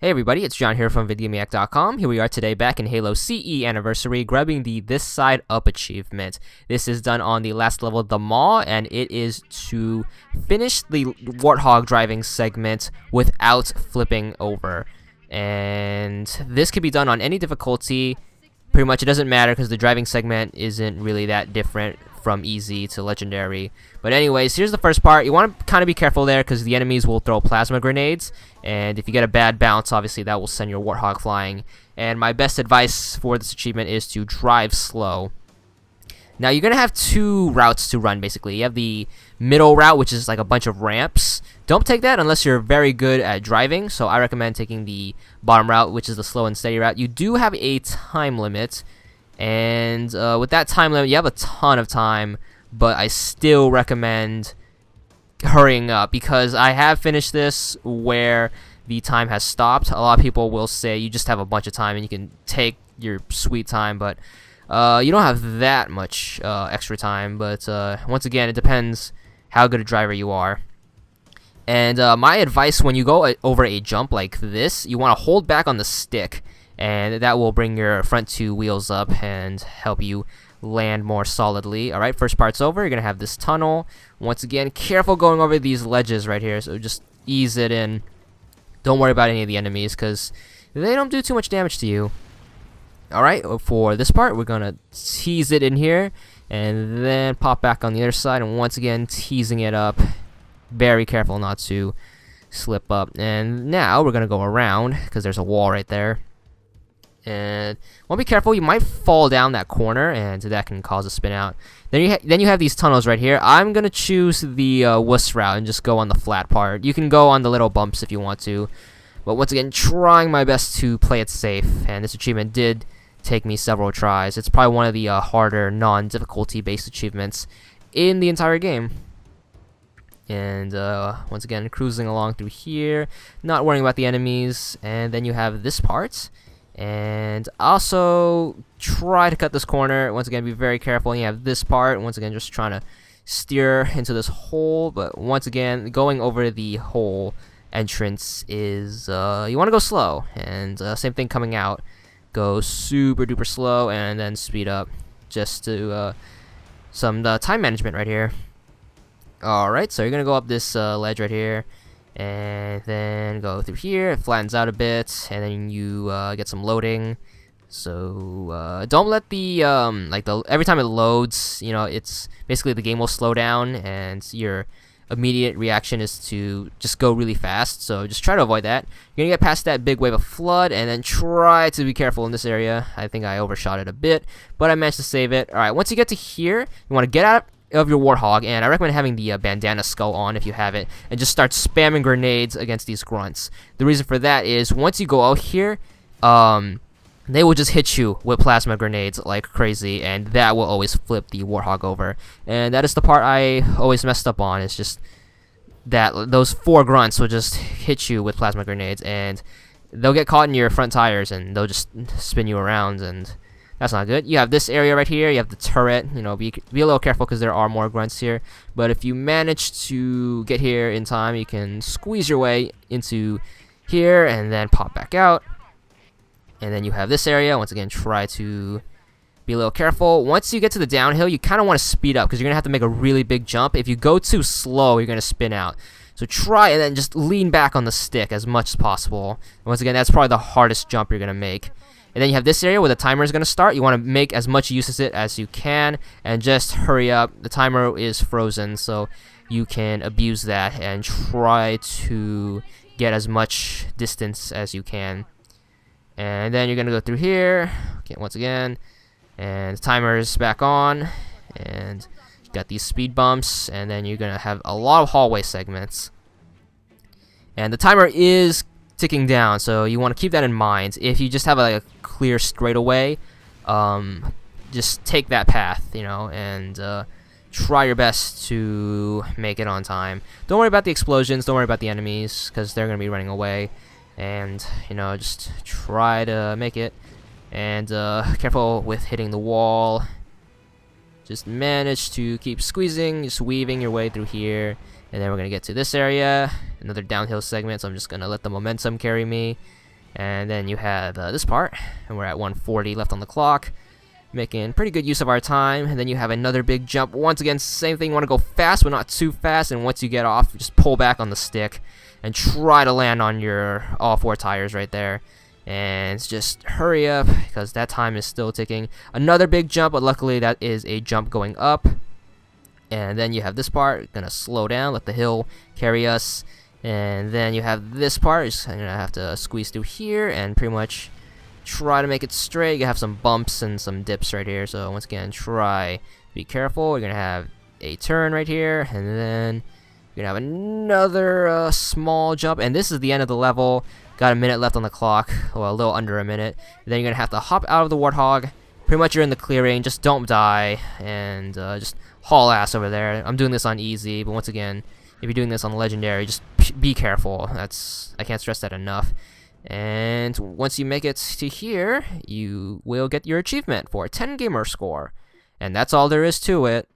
Hey everybody, it's John here from VidGamiac.com. Here we are today back in Halo CE Anniversary, grabbing the This Side Up achievement. This is done on the last level of the Maw, and it is to finish the Warthog driving segment without flipping over. And this can be done on any difficulty. Pretty much it doesn't matter because the driving segment isn't really that different from easy to legendary. But anyways, here's the first part. You want to kind of be careful there because the enemies will throw plasma grenades, and if you get a bad bounce, obviously that will send your Warthog flying. And my best advice for this achievement is to drive slow. Now you're gonna have two routes to run basically. You have the middle route, which is like a bunch of ramps. Don't take that unless you're very good at driving, so I recommend taking the bottom route, which is the slow and steady route. You do have a time limit, and with that time limit, you have a ton of time, but I still recommend hurrying up because I have finished this where the time has stopped. A lot of people will say you just have a bunch of time and you can take your sweet time, but you don't have that much extra time. But once again, it depends how good a driver you are. And my advice, when you go over a jump like this, you want to hold back on the stick, and that will bring your front two wheels up and help you land more solidly. Alright, first part's over. You're going to have this tunnel. Once again, careful going over these ledges right here, so just ease it in. Don't worry about any of the enemies because they don't do too much damage to you. Alright, for this part, we're going to tease it in here and then pop back on the other side, and once again, teasing it up. Very careful not to slip up. And now we're going to go around because there's a wall right there. And want to be careful, you might fall down that corner, and that can cause a spin out. Then you have these tunnels right here. I'm gonna choose the wuss route and just go on the flat part. You can go on the little bumps if you want to, but once again, trying my best to play it safe. And this achievement did take me several tries. It's probably one of the harder, non-difficulty based achievements in the entire game. And once again, cruising along through here, not worrying about the enemies. And then you have this part. And also try to cut this corner. Once again, be very careful. And you have this part. Once again, just trying to steer into this hole. But once again, going over the hole entrance is you want to go slow. And same thing coming out. Go super duper slow and then speed up. Just to some time management right here. Alright, so you're going to go up this ledge right here. And then go through here. It flattens out a bit, and then you get some loading. So don't let the every time it loads, you know, it's basically the game will slow down, and your immediate reaction is to just go really fast. So just try to avoid that. You're gonna get past that big wave of flood, and then try to be careful in this area. I think I overshot it a bit, but I managed to save it. All right, once you get to here, you want to get out of your Warthog, and I recommend having the bandana skull on if you have it, and just start spamming grenades against these grunts. The reason for that is once you go out here, they will just hit you with plasma grenades like crazy, and that will always flip the Warthog over. And that is the part I always messed up on. It's just that those 4 grunts will just hit you with plasma grenades, and they'll get caught in your front tires, and they'll just spin you around, and that's not good. You have this area right here. You have the turret. You know, be a little careful because there are more grunts here. But if you manage to get here in time, you can squeeze your way into here and then pop back out. And then you have this area. Once again, try to be a little careful. Once you get to the downhill, you kind of want to speed up because you're going to have to make a really big jump. If you go too slow, you're going to spin out. So try and then just lean back on the stick as much as possible. And once again, that's probably the hardest jump you're going to make. And then you have this area where the timer is going to start. You want to make as much use of it as you can, and just hurry up. The timer is frozen, so you can abuse that and try to get as much distance as you can. And then you're going to go through here, okay, once again, and the timer is back on, and you got these speed bumps, and then you're going to have a lot of hallway segments. And the timer is ticking down, so you want to keep that in mind. If you just have a clear straightaway, just take that path, you know, and try your best to make it on time. Don't worry about the explosions, don't worry about the enemies, because they're going to be running away. And, you know, just try to make it. And careful with hitting the wall. Just manage to keep squeezing, just weaving your way through here. And then we're going to get to this area, another downhill segment, so I'm just going to let the momentum carry me. And then you have this part, and we're at 140 left on the clock, making pretty good use of our time. And then you have another big jump. Once again, same thing. You want to go fast, but not too fast. And once you get off, just pull back on the stick and try to land on your all 4 tires right there. And just hurry up, because that time is still ticking. Another big jump, but luckily that is a jump going up. And then you have this part, gonna slow down, let the hill carry us. And then you have this part, just gonna have to squeeze through here and pretty much try to make it straight. You have some bumps and some dips right here, so once again, try to be careful. You're gonna have a turn right here, and then you're gonna have another small jump, and this is the end of the level. Got a minute left on the clock, well, a little under a minute. And then you're gonna have to hop out of the Warthog. Pretty much you're in the clearing, just don't die, and just haul ass over there. I'm doing this on easy, but once again, if you're doing this on legendary, just be careful. I can't stress that enough. And once you make it to here, you will get your achievement for a 10 gamer score. And that's all there is to it.